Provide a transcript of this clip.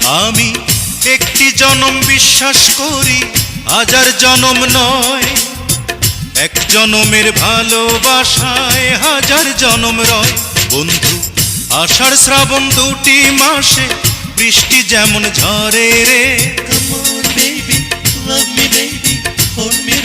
আমি একটি জনম বিশ্বাস করি, হাজার জনম নয়। এক জনমের ভালোবাসায় হাজার জনম রয়। বন্ধু, আষাঢ় শ্রাবণ দুটি মাসে বৃষ্টি যেমন ঝরে রে। Come on baby, love me baby, hold me